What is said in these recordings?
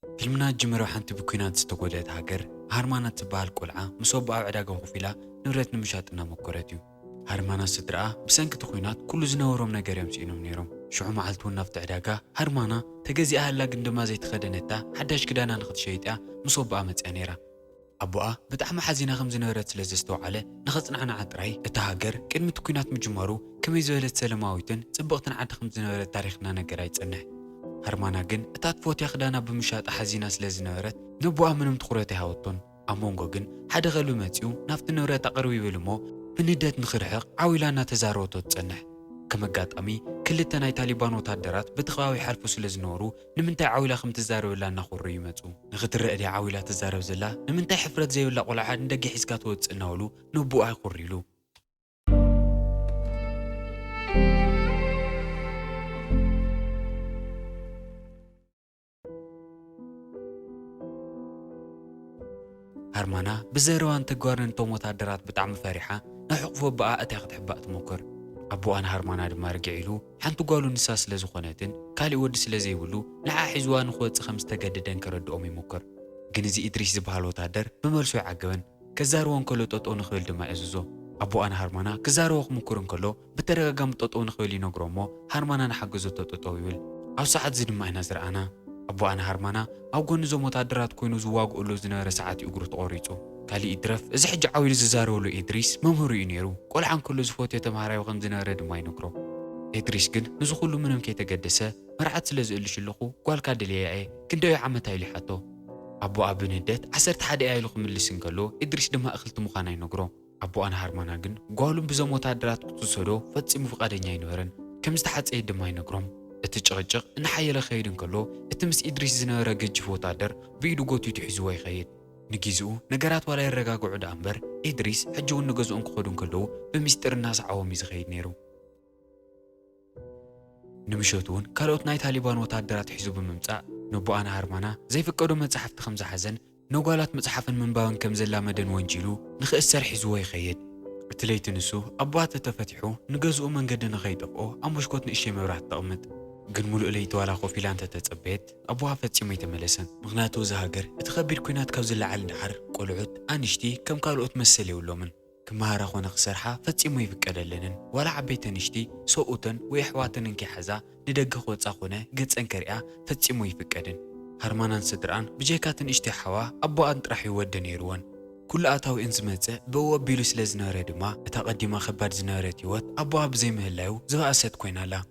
فيلمنا جمرو حنتي بكوينات ستقولت هاجر هارمانا تبال قلعة مصوب أو عداقة خفيلة نورت نمشاتنا مكورتيو هارمانا سترقة بسنك تخوينات كل زنورهم نجار يمسينهم نيرهم شو معلتون نفط عداقة هارمانا تجزي أهلا عندما زيت خدنتا حداش كدانا نخد شيئة مصوب أمت أنيرة أبوها بتعم حزينة خمس نورت لزستو على نخصنا عنا عطري التهاجر كلمة كوينات مجمرو كم يزولت سلماويتن سبقتنا عد خمس نورت تاريخنا نجار يتصنح هرمانا جن اتاتفوت ياخدانا بمشات حزينة سلازنورت نبوها منهم تخورتي هاوتون أمونغو جن حدا غلو ماتيو نافت نورت أقروي بلمو بندات نخرحق عاولانا تزاروتو تصنح كما قات أمي كل تناي طالبان وتادرات بتخاوي حالفو سلازنورو نمنتاي عاولا خم تزارو لا نخور يماتو نغتر رأدي عاولا تزارو زلا نمنتاي حفرت زي ولا قولعاد ندقي حسكاتو تصناولو نبوها يخوريلو هرمانا بزيروان تقارن توم وتادرات بتعم فرحة نحقفو بقى أتاخد تحبق تمكر أبو أنا هرمانا دما رجعيلو حنتو قالوا نساس لزخوناتن كالي ود سلازي ولو لعا حزوان خوت خمس تجددن كرد أمي مكر جنزي إدريس زبالو تادر بمرسو عجبن كزاروان كله تطو نخيل دما إزوزو أبو أنا هرمانا كزارو مكرن كله بترجع تطو نخيل ينقرمو هرمانا نحجزو تطو يول أو ساعات زي دما هنا زرعنا أبو أنا هرمانا أو جون زو متعدرات كوينو زواج أولو زنا رسعات يقرو تقريتو كالي إدرف إذا حج عاويل زارو له إدريس ممهر ينيرو كل عن كل زفوت يتمهري وغم زنا رد ما ينقرو إدريس جن نزو كله منهم كي تقدسه مرعت لزق اللي شلخو قال كادلي أي كندا يعمت هاي حتو أبو أبو ندت عسرت حدا أي لخم اللي سنقلو إدريس دما أخلت مخانا ينقرو أبو أنا هرمانا جن قالوا بزو متعدرات قطسودو فتسي مفقادين ينورن كم استحت أي دما ينقرم اتجعجق ان حيلا خيرن كله اتمس ادريس زناره جج فوتادر بيدو غوتو تحزو يخيد نجيزو نغرات ولا يرغاغو عد امبر ادريس حجو نغزو انكودن كله بمستر الناس عوامي زخيد نيرو نمشوتون كالوت ناي طالبان وتادرات حزو بممصا نبو انا هرمانا زي فقدو مصحف خمسه حزن نوغالات مصحفن منباون كم زلا مدن وانجيلو نخسر حزو يخيد بتليت نسو ابوات تفتحو نغزو منغد نخيدقو امشكوت نشي مبرات تقمت جن ملؤ ليت ولا خوفي لانت تتصبيت أبوها فتشي يتملسن مغناتو زهاجر اتخبر كوينات كوز العال نحر قلعت أنشتي كم قالوا تمثلي ولومن كما هرخونا خسرحة فتشي ما يفكر لنن ولا عبيت نشتي سوقتن ويحواتن انكي حزا ندق خوت أخونا قد انكريا فتشي ما يفكرن هرمانان صدران بجيكاتن اشتي حوا أبو أنت راح يودن يروان كل أتاو إنزمتة بو بيلو سلازنا ردما اتقدما خبار زنارت يوت أبوها بزي مهلاو زغا أسد كوينا لا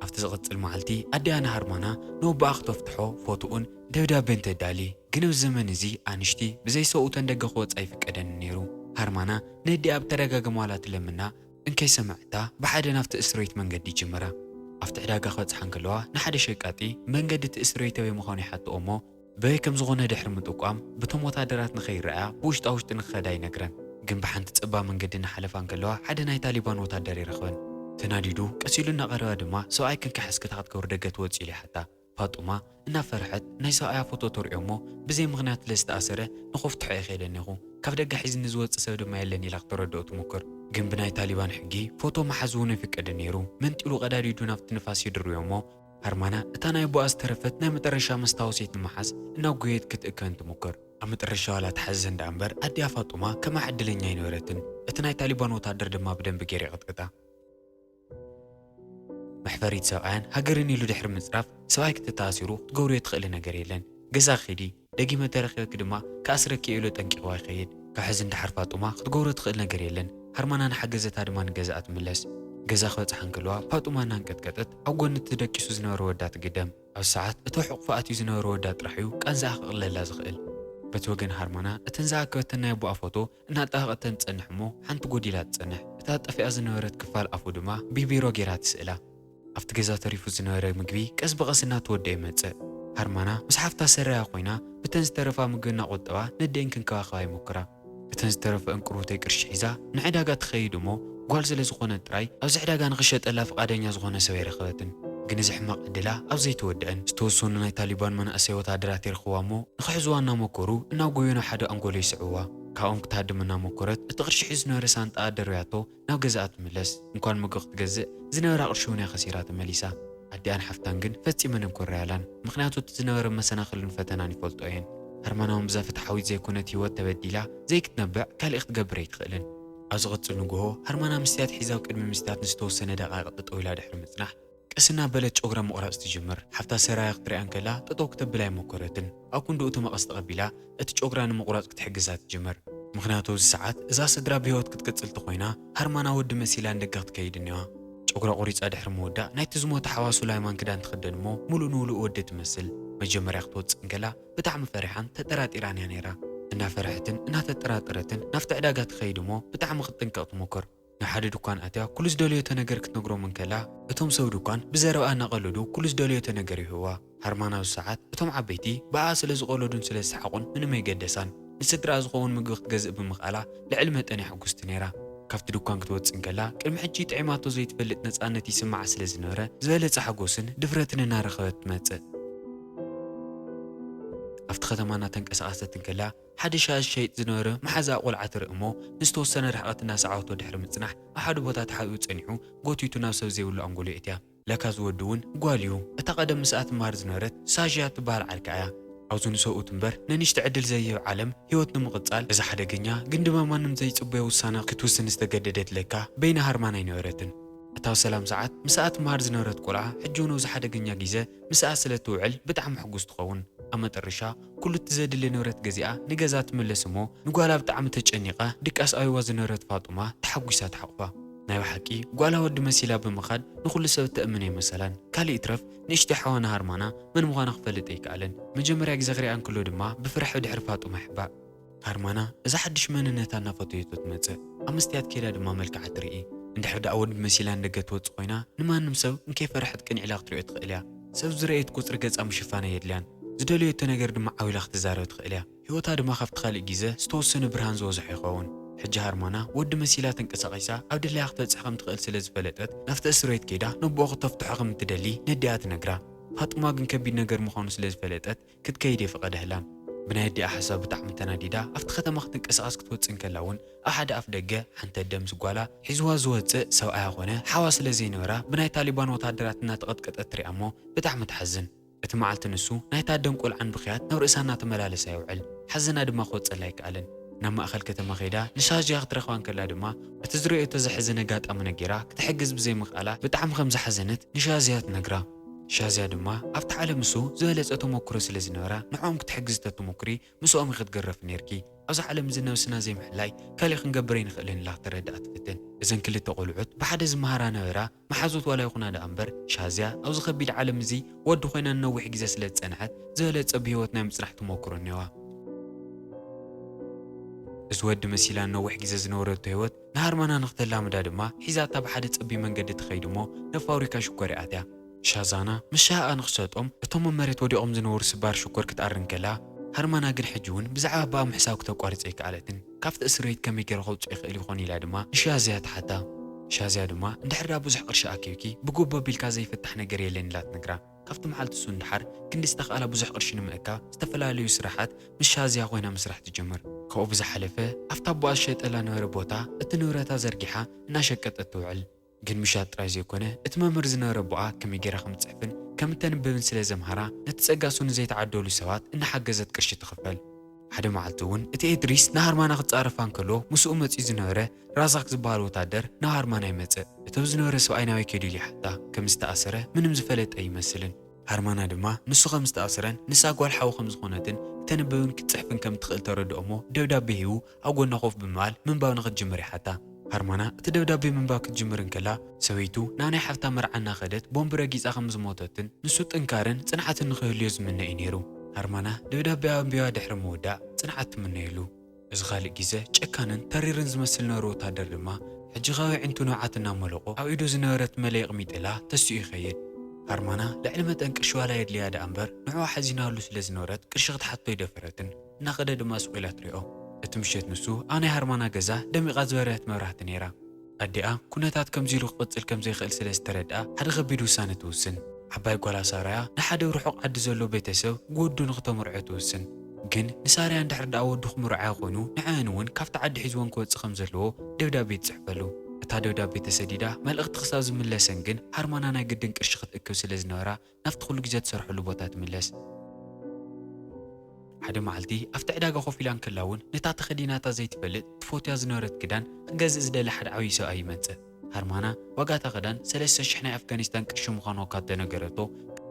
أفتزغت المعلتي أدي أنا هرمانا نو بأخذ فتحو فوتوون دبدا بنت دالي جنو الزمن زي أنشتي بزي سوقتن دقة خوت أي فكرن نيرو هرمانا ندي أبترجع جمالات لمنا إن كي سمعتها بحد نفط إسرائيل من قد جمرة أفتح دقة خوت حنكلوا نحد شيكاتي من قد إسرائيل تبي مخاني حتى أمه بكم زغنا دحر متوقعم بتم وتعدرات نخير رأى بوش تاوش تنخداي نكرن جنب حنت تبى من قد نحلفان كلوا حد ناي طالبان وتعدري رخون تناديدو كسيلنا قرأ دما سواء كان كحسكت حد كوردقت وتسيلي حتى فاطمة إنها فرحت نايسا آيا فوتو توريومو بزي مغنات لست أسره نخفت حقي خيلنيغو كاف دقا حيزن نزوات تسودو ما يلني لاختر دوت مكر جنبناي طالبان حقي فوتو محزوني في كدنيرو من تقولو قداريدو نفت نفاس يدريومو هرمانا اتانا يبو أسترفت نايم ترشا مستوسيت المحز إنه قويت كتأكنت مكر أمت الرشا لا تحزن دامبر أدي فاطمة كما عدلن ياين ورتن اتناي طالبان وتادر دما بدن بجيري قطقطا محفريت سواءن هاجرني لو دحر مصرف سواء كتتاسيرو تقوري يتخيل نجريلن جزا خدي دقي ما تاريخ كدما كاسرك يقولوا تنكي واخيد كحزن دحر فاطمة تقوري تخيل نجريلن هرمانا نحجزت هادمان جزاءات ملس جزا خوت حنكلوا فاطمة نانكتكتت أو قن تدكيسو زنور ودات قدام أو ساعات اتوحق فاتي زنور ودات رحيو كان زاخ إلا لازغل بتوجن هرمانا اتنزاك وتنا يبو أفوتو إنها تاغتن تصنحمو حنت قوديلات تصنح تات في أزنورت كفال أفو دما بيبيرو جيرات سئلة أفت جزا تريفو زنورة مقبي كأس بغسنا تودي متسق هرمانا مسحفتا سريا خوينا بتنز ترفا مقنا قطبا ندين كنكوا خواي مكرا بتنز ترفا انقروتي كرش حيزا نعداقا تخيدمو قوال زلي زغونة تراي أو زعداقا نغشت ألا فقادين زغونة سوير خواتن جنز حماق دلا أو زي تودن ستوصون ناي طالبان من أسيوتا دراتير خوامو نخحزوانا مكورو إناو قوينا حدا أنقولي سعوا كاوم كتهدمنا مكورت اتغرش حزنا رسانت آدر وياتو ناو جزاءات ملس نكوان مقوخ تجزء زنا راقرشوني خسيرات مليسا ኣዲኣን ሓፍታን ግን ፈፂመን እንኮርያላን ምክንያቱ እቲ ዝነበረ መሰናኽልን ፈተናን ይፈልጦ እየን ሃርማናውን ብዛ ፍትሓዊት ዘይኮነት ህይወት ተበዲላ ዘይክትነብዕ ካልእ ክትገብር ኣይትኽእልን ኣብ ዝቕፅል ንግሆ ሃርማና ምስትያት ሒዛብ ቅድሚ ምስትያት ንዝተወሰነ ደቓቕ ጠጠው ኢላ ድሕሪ ምጽናሕ ቅስና በለት ጨጉራ ምቑራፅ ትጅምር ሓፍታ ሰራያ ክትሪኣን ከላ ጠጠው ክትብል ኣይሞከረትን ኣብ ኩንድኡ እቲ መቐስ ተቐቢላ እቲ ጨጉራ ንምቑራፅ ክትሕግዛ ትጅምር ምክንያቱ እዚ ሰዓት እዛ ስድራ ብሂወት ክትቅፅል ተኾይና ሃርማና ወዲ መሲላ ንደገ ክትከይድ እኒዋ ጨጉራ ቆሪፃ ድሕሪ ምውዳእ ናይቲ ዝሞተ ሓዋሱ ላይማን ክዳን ትኽደን እሞ ሙሉእ ንውሉእ ወዲ ትመስል መጀመርያ ክትወፅእ እንከላ ብጣዕሚ ፈሪሓን ተጠራጢራን እያ ነይራ እናፈርሕትን እናተጠራጠረትን ናብቲ ዕዳጋ ትኸይድ እሞ ብጣዕሚ ክትጥንቀቕ ትሞክር ናብ ሓደ ድኳን ኣትያ ኩሉ ዝደልዮቶ ነገር ክትነግሮም እንከላ እቶም ሰብ ድኳን ብዘረባ እናቐለዱ ኩሉ ዝደልዮቶ ነገር ይህዋ ሃርማና ኣብዚ ሰዓት እቶም ዓበይቲ በኣ ስለ ዝቐለዱን ስለ ዝሰሓቁን ምንም ኣይገደሳን ንስድራ ዝኸውን ምግቢ ክትገዝእ ብምኽኣላ ልዕሊ መጠን ሕጉስቲ ነይራ ካብቲ ድኳን ክትወፅእ እንከላ ቅድሚ ሕጂ ጥዒማቶ ዘይትፈልጥ ነፃነት ይስማዓ ስለ ዝነበረ ዝበለፀ ሓጎስን ድፍረትን እናረኸበት ትመፅእ ኣብቲ ከተማ እናተንቀሳቐሰት እንከላ ሓደ ሻሽ ሸይጥ ዝነበረ መሓዛ ቆልዓ ትርኢ እሞ ንዝተወሰነ ርሕቐት እናሰዓወቶ ድሕሪ ምጽናሕ ኣብ ሓደ ቦታ ተሓቢኡ ጸኒሑ ጎቲቱ ናብ ሰብ ዘይብሉ ኣንጎሎ እትያ ለካ ዝወዲ እውን ጓል እዩ እታ ቀደም ምስኣ ትመሃር ዝነበረት ሳዥያ ትበሃል ዓልካ እያ ኣብዚ ንሰብኡት እምበር ነንሽቲ ዕድል ዘይህብ ዓለም ህይወት ንምቕጻል እዛ ሓደገኛ ግን ድማ ማንም ዘይጽበዮ ውሳነ ክትውስን ዝተገደደት ለካ በይና ሃርማና ኣይነበረትን እታው ሰላም ሰዓት ምስኣ ትመሃር ዝነበረት ቆልዓ ሕጂ እውን ኣብዚ ሓደገኛ ግዜ ምስኣ ስለ ትውዕል ብጣዕሚ ሕጉስ ትኸውን ኣብ መጨረሻ ኩሉ እቲ ዘድሊ ንብረት ገዚኣ ንገዛ ትምለስ እሞ ንጓላ ብጣዕሚ ተጨኒቓ ድቃስ ኣይዋ ዝነበረት ፋጡማ ተሓጒሳ ተሓቑፋ ናይ ባሓቂ ጓላ ወዲ መሲላ ብምኻድ ንኹሉ ሰብ ተእምን ኣይመሰላን ካልእ ትረፍ ንእሽተይ ሓዋና ሃርማና መን ምዃና ክፈልጥ ኣይከኣለን መጀመርያ ግዜ ክሪኣ እንከሎ ድማ ብፍርሒ ድሕሪ ፋጡማ ይሕባእ ሃርማና እዛ ሓድሽ መንነታ እናፈተየቶ ትመፅእ ኣብ መስትያት ከይዳ ድማ መልክዓ ትርኢ እንድሕር ዳኣ ወዲ መሲላ እንደገ ትወፅእ ኮይና ንማንም ሰብ እንከይፈርሕት ቅን ኢላ ክትሪኦ ትኽእል እያ ሰብ ዝረአየት ቁፅሪ ገጻ ምሽፋና የድልያን ዝደልዮቶ ነገር ድማ ዓዊላ ክትዛረብ ትኽእል እያ ህይወታ ድማ ካብቲ ካልእ ግዜ ዝተወሰነ ብርሃን ዝበዝሖ ይኸውን ሕጂ ሃርማና ወዲ መሲላ ተንቀሳቒሳ ኣብ ድለያ ክትበፅሕ ከም ትኽእል ስለ ዝፈለጠት ናብቲ እስረቤት ከይዳ ነቦኣ ክተፍትሖ ከም እትደሊ ነዲኣ ትነግራ ፋጡማ ግን ከቢድ ነገር ምዃኑ ስለ ዝፈለጠት ክትከይድ የፈቐደህላን ብናይ ኣዲኣ ሓሳብ ብጣዕሚ ተናዲዳ ኣብቲ ከተማ ክትንቀሳቐስ ክትወፅእ እንከላ እውን ኣብ ሓደ ኣፍ ደገ ሓንቲ ኣደ ምስ ጓላ ሒዝዋ ዝወፅእ ሰብኣያ ኮነ ሓዋ ስለ ዘይነበራ ብናይ ታሊባን ወታደራት እናተቐጥቀጠት ትሪኣ እሞ ብጣዕሚ ትሓዝን እቲ መዓልቲ ንሱ ናይታ ኣደን ቆልዓን ብኽያት ናብ ርእሳ እናተመላለሰ ይውዕል ሓዘና ድማ ክወፀላ ኣይከኣልን ናብ ማእኸል ከተማ ኸይዳ ንሻዥያ ክትረኽባ እንከላ ድማ እቲ ዝረአየቶ ዘሕዝን ኣጋጣሚ ነጊራ ክትሕግዝ ብዘይምኽኣላ ብጣዕሚ ከም ዝሓዘነት ንሻዝያ ትነግራ ሻዝያ ድማ ኣብቲ ዓለም እሱ ዝበለፀ ተመክሮ ስለ ዝነበራ ንዖም ክትሕግዝ ተትሞክሪ ምስኦም ክትገረፍ ነርኪ ኣብዚ ዓለም እዚ ነብስና ዘይምሕላይ ካልእ ክንገብር ኣይንኽእልን ኢላ ክትረዳእ ትፍትን እዘን ክልተ ቆልዑት ብሓደ ዝመሃራ ነበራ መሓዙት ዋላ ይኹና ዳ እምበር ሻዝያ ኣብዚ ከቢድ ዓለም እዚ ወዲ ኮይና ነዊሕ ግዜ ስለ ዝፀንሐት ዝበለፀ ብሂወት ናይ ምፅናሕ ተመክሮ እኒዋ እዚ ወዲ መሲላ ነዊሕ ግዜ ዝነበረቶ ህይወት ንሃርማና ንኽተላምዳ ድማ ሒዛታ ብሓደ ፀቢ መንገዲ ትኸይድ እሞ ናብ ፋብሪካ ሽኮር እያ ኣትያ ሻዛና ምስ ሻሃኣ ንኽሰጦም እቶም ኣብ መሬት ወዲቖም ዝነበሩ ስባር ሽኮር ክትኣርን ከላ ሃርማና ግን ሕጂ እውን ብዛዕባ በኣ ምሕሳብ ክተቋርፅ ኣይከኣለትን ካብቲ እስረቤት ከመይ ገይሩ ከውፅእ ይኽእል ይኾን ኢላ ድማ ንሻዝያ ትሓታ ሻዝያ ድማ እንድሕር ብዙሕ ቅርሺ ኣኪብኪ ብጎቦ ኣቢልካ ዘይፍታሕ ነገር የለን ኢላ ትነግራ ካብቲ መዓልቲ እሱ እንድሓር ክንዲ ዝተኸኣላ ብዙሕ ቅርሺ ንምእካብ ዝተፈላለዩ ስራሓት ምስ ሻዝያ ኮይና ምስራሕ ትጅምር ካብኡ ብዝሓለፈ ኣብታ ቦኣ ዝሸጠላ ነበረ ቦታ እቲ ንብረታ ዘርጊሓ እናሸቀጠት ትውዕል ግን ምሻጥ ጥራይ ዘይኮነ እቲ መምህር ዝነበረ ቦኣ ከመይ ጌራ ከም ትፅሕፍን ከም እተንብብን ስለ ዘምሃራ ነቲ ፀጋሱ ንዘይተዓደሉ ሰባት እናሓገዘት ቅርሺ ትኽፈል ሓደ መዓልቲ እውን እቲ ኤድሪስ ንሃርማና ክትፃረፋ እንከሎ ምስኡ መፂኡ ዝነበረ ራዛክ ዝበሃል ወታደር ናብ ሃርማና ይመፅእ እቶም ዝነበረ ሰብኣይ ናበይ ከይዱ ኢሉ ይሓታ ከም ዝተኣሰረ ምንም ዝፈለጠ ይመስልን ሃርማና ድማ ንሱ ከም ዝተኣሰረን ንሳ ጓል ሓዊ ከም ዝኾነትን ተንብብን ክትፅሕፍን ከም ትኽእል ተረድኦ እሞ ደብዳቤ ሂቡ ኣብ ጎና ኮፍ ብምባል ምንባብ ንኽትጅምር ይሓታ ሃርማና እቲ ደብዳቤ ምንባብ ክትጅምር እንከላ ሰበይቱ ናናይ ሓፍታ መርዓ እናኸደት ቦምቢ ረጊፃ ከም ዝሞተትን ንሱ ጥንካርን ፅንዓትን ንኽህልዮ ዝምነ እዩ ነይሩ ሃርማና ደብዳቤ ኣንቢባ ድሕሪ ምውዳእ ፅንዓት ትምነየሉ እዚ ካልእ ግዜ ጨካንን ተሪርን ዝመስል ነበረ ወታደር ድማ ሕጂ ኻዊ ዕንቱ ነውዓት እናመለቆ ኣብ ኢዱ ዝነበረት መለይ ቅሚጥላ ተስኡ ይኸይድ ሃርማና ልዕሊ መጠን ቅርሺ ዋላ የድልያ ዳ እምበር ንዕዋ ሓዚናሉ ስለ ዝነበረት ቅርሺ ክትሓቶ ይደፈረትን እናኸደ ድማ ስቑኢላ ትሪኦ እቲ ምሸት ንሱ ኣብ ናይ ሃርማና ገዛ ደሚቓ ዝበርህት መብራህቲ ነይራ ኣዲኣ ኩነታት ከምዚ ኢሉ ክቕፅል ከም ዘይኽእል ስለ ዝተረድኣ ሓደ ከቢድ ውሳነ ትውስን ዓባይ ጓላ ሳርያ ንሓደ ርሑቕ ዓዲ ዘሎ ቤተሰብ ጉወዱ ንኽተመርዖ ትውስን ግን ንሳርያ እንድሕር ዳኣ ወዱ ክምርዓዮ ኮይኑ ንዕአን እውን ካብቲ ዓዲ ሒዝዎን ክወፅእ ከም ዘለዎ ደብዳቤ ትፅሕፈሉ እታ ደብዳቤ ተሰዲዳ መልእኽቲ ክሳብ ዝምለሰን ግን ሃርማና ናይ ግድን ቅርሺ ክትእክብ ስለ ዝነበራ ናብቲ ኩሉ ግዜ ትሰርሐሉ ቦታ ትምለስ። ሓደ መዓልቲ ኣብቲ ዕዳጋ ኮፍ ኢላ እንከላ እውን ነታ ተኸዲናታ ዘይትፈልጥ ትፎትያ ዝነበረት ክዳን ክገዝእ ዝደለ ሓደ ዓብዪ ሰብኣይ ይመጽእ። ሃርማና ዋጋታ ክዳን 3,000 ናይ ኣፍጋኒስታን ቅርሺ ምዃኑ ካብ ተነገረቶ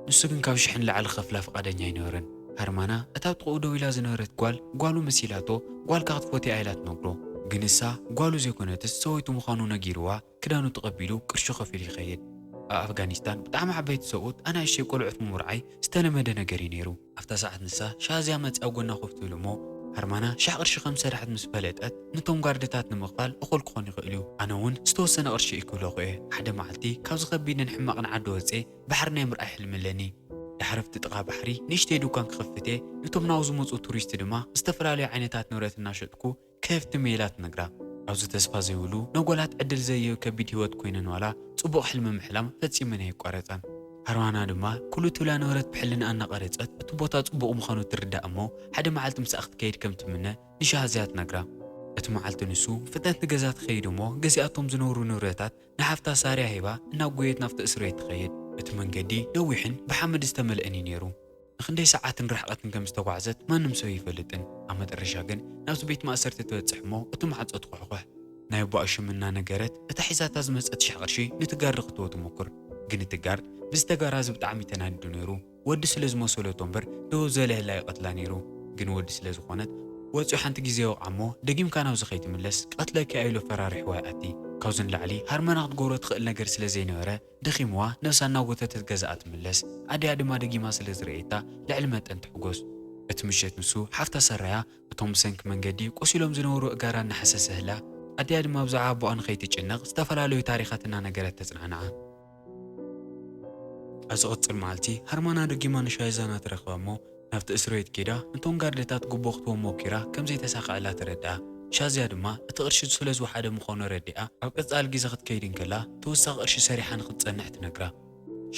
ንሱ ግን ካብ 1,000 ንላዕሊ ክኸፍላ ፈቃደኛ ኣይነበረን። ሃርማና እታ ጥቕኡ ደው ኢላ ዝነበረት ጓሉ መሲላቶ ጓልካ ክትፎትያ ኢላ ትነግሮ። ግን እሳ ጓሉ ዘይኮነትስ ሰወይቱ ምዃኑ ነጊርዋ ክዳኑ ተቐቢሉ ቅርሹ ከፊሉ ይኸይድ። ኣብ ኣፍጋኒስታን ብጣዕሚ ዓበይቲ ሰብኡት ኣናእሽተይ ቆልዑት ምምርዓይ ዝተለመደ ነገር እዩ ነይሩ። ኣብታ ሰዓት ንሳ ሻዝያ መፅኣ ኣብ ጎና ኮፍ ትብል እሞ ሃርማና 1,000 ቅርሺ ከም ዝሰርሐት ምስ ፈለጠት ነቶም ጋርድታት ንምቕባል እኹል ክኾን ይኽእል እዩ። ኣነ እውን ዝተወሰነ ቅርሺ ይክብለኹ እየ። ሓደ መዓልቲ ካብዚ ከቢድን ሕማቕን ዓዲ ወፅየ ባሕሪ ናይ ምርኣይ ሕልሚ ኣለኒ። ድሕረፍቲ ጥቓ ባሕሪ ንእሽተይ ዱኳን ክኸፍት እየ። ነቶም ናብኡ ዝመፁ ቱሪስት ድማ ዝተፈላለዩ ዓይነታት ንብረት እናሸጥኩ ከፍቲ ሜላት ነግራ። ኣብዚ ተስፋ ዘይብሉ ነጎላት ዕድል ዘየው ከቢድ ህይወት ኮይነን ዋላ ጽቡቕ ሕልሚ ምሕላም ፈጺመን ኣይቋረፀን። ሃርማና ድማ ኩሉ ትብላ ንብረት ብሕልና እናቐረፀት እቲ ቦታ ጽቡቕ ምዃኑ ትርዳእ እሞ ሓደ መዓልቲ ምስኣ ክትከይድ ከም ትምነ ንሻሃዝያ ትነግራ። እቲ መዓልቲ ንሱ ፍጥነት ንገዛ ትኸይድ እሞ ገዚኣቶም ዝነበሩ ንብረታት ንሓፍታ ሳርያ ሂባ እናጎየት ናብቲ እስር ቤት ትኸይድ። እቲ መንገዲ ነዊሕን ብሓመድ ዝተመልአን እዩ ነይሩ። ንክንደይ ሰዓትን ርሕቐትን ከም ዝተጓዓዘት ማንም ሰብ ይፈልጥን። ኣብ መጨረሻ ግን ናብቲ ቤት ማእሰርቲ ትበፅሕ እሞ እቲ ማዕጾ ትኩሕኩሕ። ናይ ኣቦኣ ሽምና ነገረት እታ ሒዛታ ዝመፀት 1,000 ቅርሺ ንትጋርዲ ክትቦ ትሞክር። ግን እቲ ጋርድ ብዝተጋራዚ ብጣዕሚ ተናዲዱ ነይሩ። ወዲ ስለ ዝመሰለቶ እምበር ደው ዝበለ ህላ ይቐትላ ነይሩ። ግን ወዲ ስለ ዝኾነት ወፂኡ ሓንቲ ግዜ ወቕዓ እሞ ደጊምካ ናብዚ ከይትምለስ ቀትለኪ ኢሉ ፈራሪሕዋ ኣቲ። ካብዚ ንላዕሊ ሃርማና ክትገብሮ ትኽእል ነገር ስለ ዘይነበረ ደኺምዋ ነብሳ እናጎተተት ገዛኣ ትምለስ። ኣድያ ድማ ደጊማ ስለ ዝርአየታ ልዕሊ መጠን ትሕጎስ። እቲ ምሸት ንሱ ሓፍታ ሰራያ እቶም ብሰንኪ መንገዲ ቆሲሎም ዝነበሩ እጋራ እናሓሰሰ ህላ ኣድያ ድማ ብዛዕባ ኣቦኣ ንኸይትጭነቕ ዝተፈላለዩ ታሪኻትና ነገረት ተጽናንዓ። ኣብ ዝቕፅል መዓልቲ ሃርማና ደጊማ ንሻይዛና ትረኽባ እሞ ናብቲ እስር ቤት ኬዳ ነቶም ጋርድታት ጉቦ ክትቦም ሞኪራ ከምዘይተሳኻዕላ ትረድኣ። ሻዝያ ድማ እቲ ቅርሺ ስለ ዝወሓደ ምዃኑ ረዲኣ ኣብ ቀጻሊ ግዜ ክትከይድ እንከላ ተወሳኺ ቅርሺ ሰሪሓ ንኽትጸንሕ ትነግራ።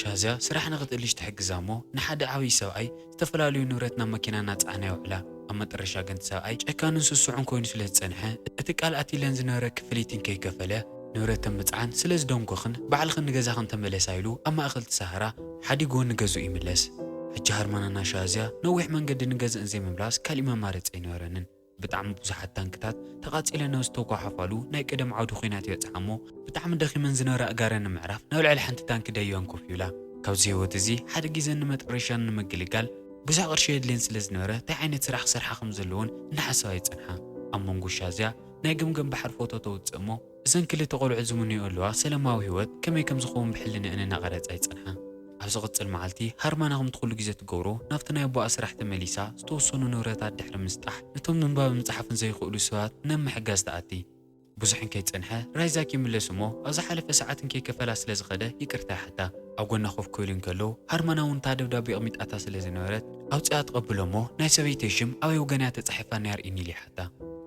ሻዝያ ስራሕ ንኽትእልሽ ትሕግዛ እሞ ንሓደ ዓብዪ ሰብኣይ ዝተፈላለዩ ንብረት ናብ መኪና እናፀዓና ይውዕላ። ኣብ መጨረሻ ግን እቲ ሰብኣይ ጨካንን ስሱዑን ኮይኑ ስለ ዝጸንሐ እቲ ቃል ኣቲለን ዝነበረ ክፍሊትን ከይከፈለ ንብረተን ምፅዓን ስለ ዝደንጎኽን ባዕልኽን ንገዛኽን ተመለሳ ኢሉ ኣብ ማእኸል ትሳህራ ሓዲጎ ንገዝኡ ይምለስ። ሕጂ ሃርማናና ሻዝያ ነዊሕ መንገዲ ንገዝእን ዘይምምላስ ካሊእ መማረፂ ኣይነበረንን። ብጣዕሚ ብዙሓት ታንክታት ተቓፂለን ናብ ዝተጓሓፋሉ ናይ ቀደም ዓውዲ ኩናት ይበፅሓ እሞ ብጣዕሚ ደኺመን ዝነበራ ኣጋረን ንምዕራፍ ናብ ልዕሊ ሓንቲ ታንኪ ደይወን ኮፍ ይብላ። ካብዚ ህይወት እዚ ሓደ ግዜ ንመጥረሻን ንምግልጋል ብዙሕ ቅርሺ የድልየን ስለ ዝነበረ እንታይ ዓይነት ስራሕ ክሰርሓ ከም ዘለዎን እናሓሰባ ይጸንሓ። ኣብ መንጎ ሻዝያ ናይ ገምገም ባሕሪ ፎቶ ተውፅእ እሞ እዘን ክልተ ቆልዑት ዝምንዩ ኣለዋ ሰላማዊ ህይወት ከመይ ከም ዝኸውን ብሕልንአን እናቐረፃ ይጸንሓ። ኣብ ዝቕፅል መዓልቲ ሃርማና ከምቲ ኩሉ ግዜ ትገብሮ ናብቲ ናይ ኣቦኣ ስራሕ ተመሊሳ ዝተወሰኑ ንብረታት ድሕሪ ምስጣሕ ነቶም ምንባብ ምፅሓፍን ዘይኽእሉ ሰባት ንምሕጋዝ ተኣቲ። ብዙሕን ከይጸንሐ ራይዛክ ይምለስ እሞ ኣብ ዝሓለፈ ሰዓትን ከይከፈላ ስለ ዝኸደ ይቅርታ ይሓታ። ኣብ ጎና ኮፍ ክብል እንከሎ ሃርማና እውን እታ ደብዳቤ ኣቕሚጣታ ስለ ዝነበረት ኣውፂኣ ትቐብሎ እሞ ናይ ሰበይቲ ሽም ኣበይ ወገንያ ተፃሒፋ ነይርኢኒ ኢሉ ይሓታ።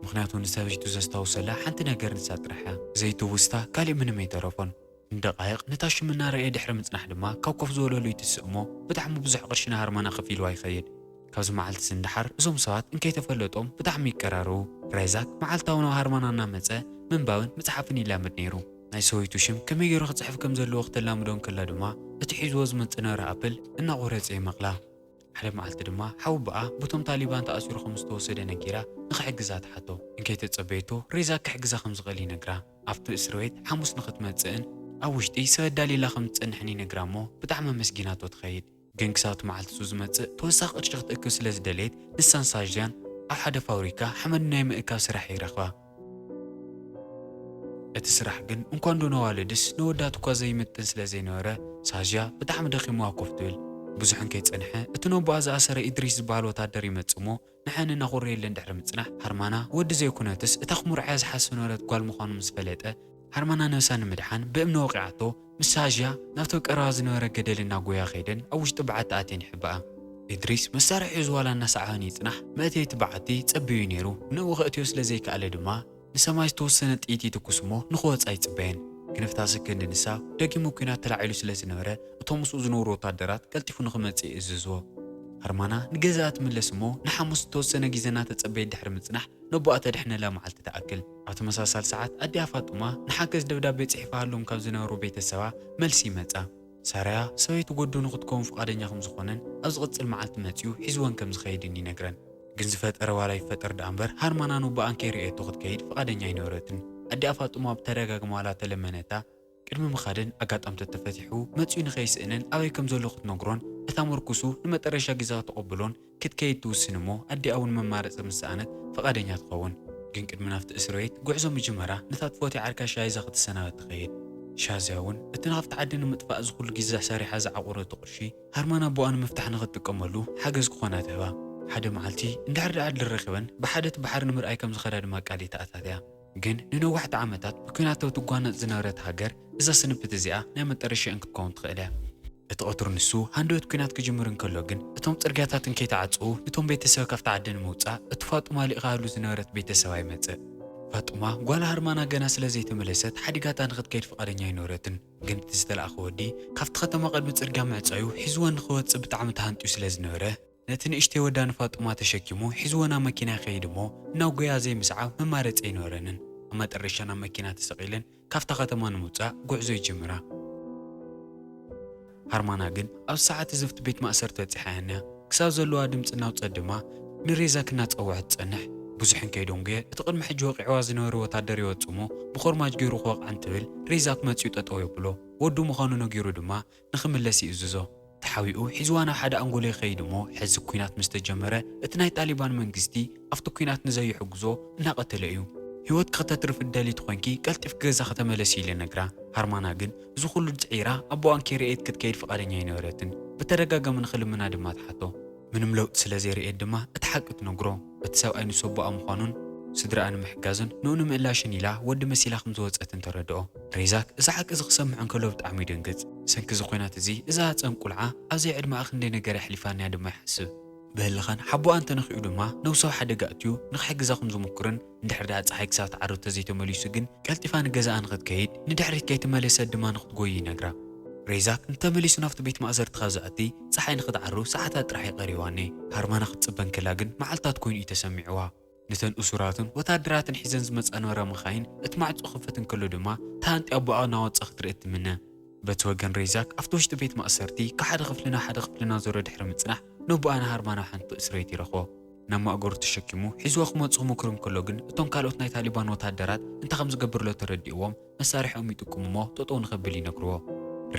ምክንያቱ ንሰበይቱ ዘስታውሰላ ሓንቲ ነገር ንሳ ጥራሕ እያ። ዘይትውስታ ካሊእ ምንም ኣይተረፎን። እንደቃይቕ ነታ ሽምና ረአየ ድሕሪ ምጽናሕ ድማ ካብ ኮፍ ዝበለሉ ይትስእ እሞ ብጣዕሚ ብዙሕ ቅርሺ ንሃርማና ከፊልዋ ይኸይድ። ካብዚ መዓልቲ ዝንዳሓር እዞም ሰባት እንከይተፈለጦም ብጣዕሚ ይቀራረቡ። ራይዛክ መዓልታዊ ናብ ሃርማና እናመፀ ምንባብን መፅሓፍን ይላምድ ነይሩ። ናይ ሰበይቱ ሽም ከመይ ገይሩ ክፅሕፍ ከም ዘለዎ ክትላምዶን ከላ ድማ እቲ ሒዝዎ ዝመፅእ ነበረ ኣፕል እናቆረፀ ይመቕላ። ሓደ መዓልቲ ድማ ሓዊ በኣ በቶም ታሊባን ተኣሲሩ ከም ዝተወሰደ ነጊራ ንኽሕግዛ ትሓቶ። እንከይተፀበየቶ ራይዛክ ክሕግዛ ከም ዝኽእል ይነግራ። ኣብቲ እስር ቤት ሓሙስ ንኽትመፅእን ኣብ ውሽጢ ሰብ ዳሊላ ከም ትጸንሕኒ ነግራ እሞ ብጣዕሚ መስጊናቶ ትኸይድ። ግን ክሳብ መዓልቲ እሱ ዝመፅእ ተወሳኺ ቅርሺ ክትእክብ ስለ ዝደለየት ንሳን ሳዝያን ኣብ ሓደ ፋብሪካ ሓመድ ናይ ምእካብ ስራሕ ይረኽባ። እቲ ስራሕ ግን እንኳን ዶ ነዋልድስ ንወዳት እኳ ዘይምጥን ስለ ዘይነበረ ሳዝያ ብጣዕሚ ደኺምዋ ኮፍ ትብል። ብዙሕን ከይጸንሐ እቲ ነቦኣ ዝኣሰረ ኢድሪስ ዝበሃል ወታደር ይመጽእ እሞ ንሓን እናኹርየለን ድሕሪ ምጽናሕ ሃርማና ወዲ ዘይኩነትስ እታ ክሙርዓያ ዝሓስብ ነበረት ጓል ምዃኑ ምስ ፈለጠ ሃርማና ነብሳ ንምድሓን ብእምኒ ወቂዓቶ ምስ ሳዝያ ናብቲ ቀረባ ዝነበረ ገደል እናጎያ ኸይደን ኣብ ውሽጢ በዓቲ ኣትየን ይሕበኣ። ኢድሪስ መሳርሒ ሒዙ ዋላ እናሰዓበን ይጽናሕ። መእተይቲ በዓቲ ጸቢዩ ነይሩ። ንኡ ክእትዮ ስለ ዘይከኣለ ድማ ንሰማይ ዝተወሰነ ጥይት ይትኩስ እሞ ንኽወፃ ይጽበየን። ግን ፍታ ሰከንዲ ንሳ ደጊሙ ኩናት ተላዒሉ ስለ ዝነበረ እቶም ምስኡ ዝነበሩ ወታደራት ቀልጢፉ ንኽመጽእ ይእዝዝዎ። ሃርማና ንገዛት ምለስሞ ንሓሙስ ተወሰነ ግዜና ተጸበየ ድሕሪ ምጽናሕ ነቦኣ ተድሕነላ መዓልቲ ተኣክል ኣብ ተመሳሳሊ ሰዓት ኣዲኣ ፋጡማ ንሓገዝ ደብዳቤ ጽሒፋሎም ካብ ዝነበሩ ቤተሰባ መልሲ ይመጻ ሳራያ ሰበይቲ ጎድኑ ክትከውን ፈቃደኛ ከም ዝኾነን ኣብ ዝቕጽል መዓልቲ መጺኡ ሒዝወን ከም ዝኸይድን ይነግረን ግን ዝፈጠረ ዋላ ይፈጠር ዳ እምበር ሃርማና ነቦኣን ከይርኤቶ ክትከይድ ፈቃደኛ ኣይነበረትን ኣዲኣ ፋጡማ ብተደጋግማ ዋላ ተለመነታ ቅድሚ ምኻድን ኣጋጣሚ ተፈቲሑ መጺኡ ንኸይስእንን ኣበይ ከም ዘሎ ክትነግሮን እታ መርኩሱ ንመጠረሻ ግዜ ተቐብሎን ክትከይድ ትውስን እሞ ኣዲኣ እውን መማረፂ ምስኣነት ፈቃደኛ ትኸውን ግን ቅድሚ ናፍቲ እስር ቤት ጉዕዞ ምጅመራ ነታ ትፈትዮ ዓርካ ሻይዛ ክትሰናበት ትኸይድ ሻዝያ እውን እቲ ናብቲ ዓዲ ንምጥፋእ ዝኹሉ ግዜ ሰሪሓ ዝዓቆረቱ ቅርሺ ሃርማና ቦኣን ምፍታሕ ንኽትጥቀመሉ ሓገዝ ክኾና ትህባ ሓደ መዓልቲ እንድሕር ደኣ ዝረኺበን ብሓደት ባሕሪ ንምርኣይ ከም ዝኸዳ ድማ ቃሊታ ኣታትያ ግን ንነዋሕቲ ዓመታት ብኩናት ትጓነፅ ዝነበረት ሃገር እዛ ስንብት እዚኣ ናይ መጠረሻ ክትከውን ትኽእል እያ እቲ ቀትሪ ንሱ ሃንደበት ኩናት ክጅምር እንከሎ ግን እቶም ጽርግያታትን ከይተዓጽኡ ነቶም ቤተሰብ ካብቲ ዓዲ ንምውፃእ እቲ ፋጡማ ሊኢኻሉ ዝነበረት ቤተሰብ ኣይመጽእ ፋጡማ ጓላ ሃርማና ገና ስለዘይተመለሰት ሓዲጋታ ንኽትከይድ ፈቃደኛ ኣይነበረትን ግን እቲ ዝተለኣኸ ወዲ ካብቲ ከተማ ቅድሚ ጽርግያ ምዕጻዩ ሒዝወን ንኽወፅእ ብጣዕሚ ተሃንጥዩ ስለ ዝነበረ ነቲ ንእሽተይ ወዳ ንፋጡማ ተሸኪሙ ሒዝወና መኪና ይኸይድ እሞ ናብ ጎያ ዘይምስዓብ መማረፂ ኣይነበረንን ኣብ መጠረሻ ናብ መኪና ተሰቒለን ካብታ ከተማ ንምውፃእ ጉዕዞ ይጅምራ ሃርማና ግን ኣብ ሰዓት ዝፍቲ ቤት ማእሰርቲ በፂሓያና ክሳብ ዘለዋ ድምፂ እናውፀት ድማ ንሬዛክ እናፀውዐት ትጸንሕ ብዙሕን ከይዶም ገ እቲ ቅድሚ ሕጂ ወቂዕዋ ዝነበሩ ወታደር ይወፁ እሞ ብኾርማጅ ገይሩ ክወቕዓን ትብል ሬዛክ መፂኡ ጠጠው የብሎ ወዱ ምዃኑ ነጊሩ ድማ ንኽምለስ ይእዝዞ ተሓዊኡ ሒዝዋ ናብ ሓደ ኣንጎሎ ይኸይድ እሞ ሕዚ ኩናት ምስ ተጀመረ እቲ ናይ ጣሊባን መንግስቲ ኣብቲ ኩናት ንዘይሕግዞ እናቐተለ እዩ ህይወት ከተትርፍ ደሊት ኮንኪ ቀልጢፍ ገዛ ከተመለስ ኢለ ነግራ ሃርማና ግን እዚ ኩሉ ጽዒራ ኣቦኣን ከይርኤት ክትከይድ ፈቃደኛ ኣይነበረትን ብተደጋጋሚ ንኽልምና ድማ ትሓቶ ምንም ለውጢ ስለ ዘይርኤት ድማ እቲ ሓቂ ትነግሮ እቲ ሰብኣይ ንሱ ኣቦኣ ምዃኑን ስድራኣ ንምሕጋዝን ንኡ ንምእላሽን ኢላ ወዲ መሲላ ከም ዝወፀትን ተረድኦ ሬዛክ እዚ ሓቂ እዚ ክሰምዕ እንከሎ ብጣዕሚ ይድንግፅ ሰንኪ እዚ ኩናት እዚ እዛ ፀንቁልዓ ኣብዘይ ዕድማ ክንደይ ነገር ኣሕሊፋንያ ድማ ይሓስብ በህልኻን ሓቦኣን ተነኺኡ ድማ ነውሳዊ ሓደጋ እትዩ ንኽሕግዛ ከም ዝምክርን እንድሕር ዳኣ ፀሓይ ክሳብ ተዓርብ ተዘይተመሊሱ ግን ቀልጢፋ ንገዛኣ ንኽትከይድ ንድሕሪት ከይትመለሰት ድማ ንኽትጎይ ይነግራ ሬዛክ እንተመሊሱ ናብቲ ቤት ማእሰርቲ ካብ ዝኣቲ ፀሓይ ንኽትዓሩ ሰዓታት ጥራሕ ይቐሪዋኒ ሃርማና ክትፅበን ከላ ግን መዓልታት ኮይኑ እዩ ተሰሚዕዋ ነተን እሱራትን ወታደራትን ሒዘን ዝመፃ ነበራ መኻይን እቲ ማዕፆ ክፈት እንከሎ ድማ ታንጢ ኣቦኣ እናወፃ ክትርኢ ትምነ በቲ ወገን ሬዛክ ኣብቲ ውሽጢ ቤት ማእሰርቲ ካብ ሓደ ክፍልና ዞረ ድሕሪ ምጽናሕ ነቦኣና ሃርማና ሓንቲ እስረይቲ ይረኽቦ ናብ ማእገሩ ተሸኪሙ ሒዝዋ ክመፁ ክምክሩ እንከሎ ግን እቶም ካልኦት ናይ ታሊባን ወታደራት እንታይ ከም ዝገብርሎ ተረዲእዎም መሳርሒኦም ይጥቅሙ እሞ ጠጠው ንኸብል ይነግርዎ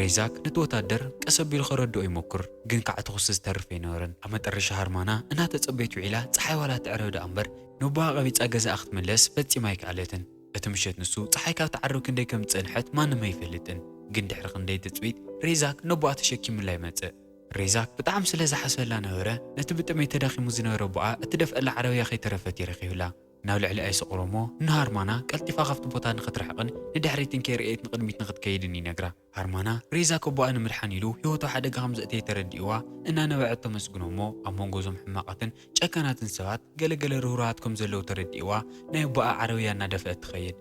ሬዛክ ነቲ ወታደር ቀስ ኣቢሉ ከረድኦ ይሞክር ግን ከዓ ተኹሲ ዝተርፍ ኣይነበረን ኣብ መጠረሻ ሃርማና እናተፀበየት ውዒላ ፀሓይ ዋላ ትዕረብ ዳ እምበር ነቦኣ ቀቢፃ ገዛኣ ክትምለስ ፈፂማ ኣይከኣለትን እቲ ምሸት ንሱ ፀሓይ ካብ ትዓርብ ክንደይ ከም ዝፀንሐት ማንም ኣይፈልጥን ግን ድሕሪ ክንደይ ትፅቢት ሬዛክ ነቦኣ ተሸኪሙላ ይመፅእ ሬዛክ ብጣዕሚ ስለ ዝሓሰበላ ነበረ ነቲ ብጥመይ ተዳኺሙ ዝነበረ ቦኣ እቲ ደፍአላ ዓረብያ ከይተረፈት ይረኺብላ ናብ ልዕሊ ኣይሰቕሮ እሞ ንሃርማና ቀልጢፋ ካብቲ ቦታ ንኽትረሕቕን ንድሕሪትን ከይርኤት ንቕድሚት ንኽትከይድን ይነግራ ሃርማና ሬዛክ ኣቦኣ ንምድሓን ኢሉ ህይወቱ ሓደጋ ከም ዘእተየ ተረዲእዋ እናነበዐት ተመስግኖ እሞ ኣብ መንጎ እዞም ሕማቓትን ጨካናትን ሰባት ገለገለ ርህሩሃት ከም ዘለዉ ተረዲእዋ ናይ ኣቦኣ ዓረብያ እናደፍአት ትኸይድ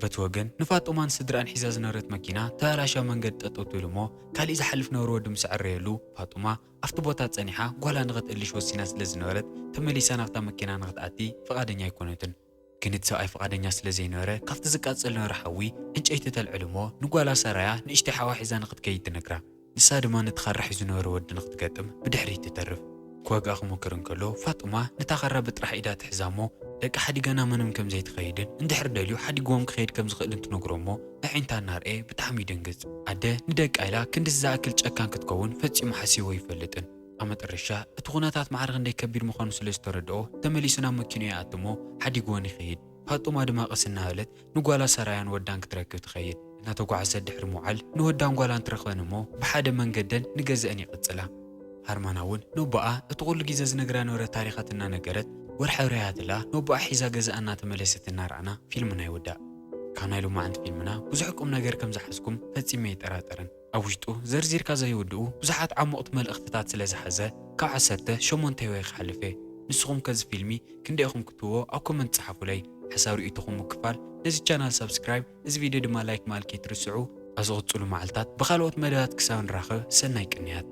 በቲ ወገን ንፋጡማን ስድራን ሒዛ ዝነበረት መኪና ተባላሻ መንገዲ ጠጠው ትብል እሞ ካሊእ ዝሓልፍ ነበረ ወዲ ምስ ዕረየሉ ፋጡማ ኣብቲ ቦታ ፀኒሓ ጓላ ንኽትእልሽ ወሲና ስለ ዝነበረት ተመሊሳ ናብታ መኪና ንኽትኣቲ ፈቃደኛ ኣይኮነትን ግን እቲ ሰብኣይ ፈቃደኛ ስለ ዘይነበረ ካብቲ ዝቃፀል ነበረ ሓዊ ዕንጨይቲ ተልዕል እሞ ንጓላ ሰራያ ንእሽተይ ሓዋ ሒዛ ንኽትከይድ ትነግራ ንሳ ድማ ነቲ ኻራ ሒዙ ነበረ ወዲ ንኽትገጥም ብድሕሪት ትተርፍ ክወግኣ ክሞክር እንከሎ ፋጡማ ነታ ኻራ ብጥራሕ ኢዳ ትሕዛ እሞ ደቂ ሓዲጋና ምንም ከም ዘይትኸይድን እንድሕር ደልዩ ሓዲግዎም ክኸይድ ከም ዝኽእል እንትነግሮ እሞ ኣዒንታ እናርኤ ብጣዕሚ ይድንግፅ ኣደ ንደቂ ኢላ ክንዲ ዝኣክል ጨካን ክትከውን ፈፂሙ ሓሲቦ ይፈልጥን ኣብ መጠረሻ እቲ ኩነታት ማዕረ ክንደይ ከቢድ ምዃኑ ስለ ዝተረድኦ ተመሊሱ ናብ መኪንኡ ይኣቱ እሞ ሓዲግዎን ይኸይድ ፋጡማ ድማ ቀስ እናበለት ንጓላ ሰራያን ወዳን ክትረክብ ትኸይድ እናተጓዓዘት ድሕሪ ምውዓል ንወዳን ጓላን ትረኽበን እሞ ብሓደ መንገደን ንገዝአን ይቕፅላ ሃርማና እውን ነቦኣ እቲ ኩሉ ግዜ ዝነግራ ነበረ ታሪኻት እናነገረት ወርሒ ርያትላ ነቦኣ ሒዛ ገዛኣ እናተመለሰት እናርኣና ፊልምና ይውዳእ ካብ ናይ ሎማዓንቲ ፊልምና ብዙሕ ቁም ነገር ከም ዝሓዝኩም ፈፂመ ይጠራጠርን ኣብ ውሽጡ ዘርዚርካ ዘይውድኡ ብዙሓት ዓሞቕቲ መልእኽትታት ስለ ዝሓዘ ካብ 18 ወይ ክሓልፍ ንስኹም ከዚ ፊልሚ ክንደኢኹም ክትብዎ ኣብ ኮመንት ጸሓፉለይ ሓሳብ ርእይቶኹም ምክፋል ነዚ ቻናል ሰብስክራይብ እዚ ቪድዮ ድማ ላይክ ማልከይ ትርስዑ ኣብ ዝቕፅሉ መዓልታት ብኻልኦት መደባት ክሳብ ንራኸብ ሰናይ ቅንያት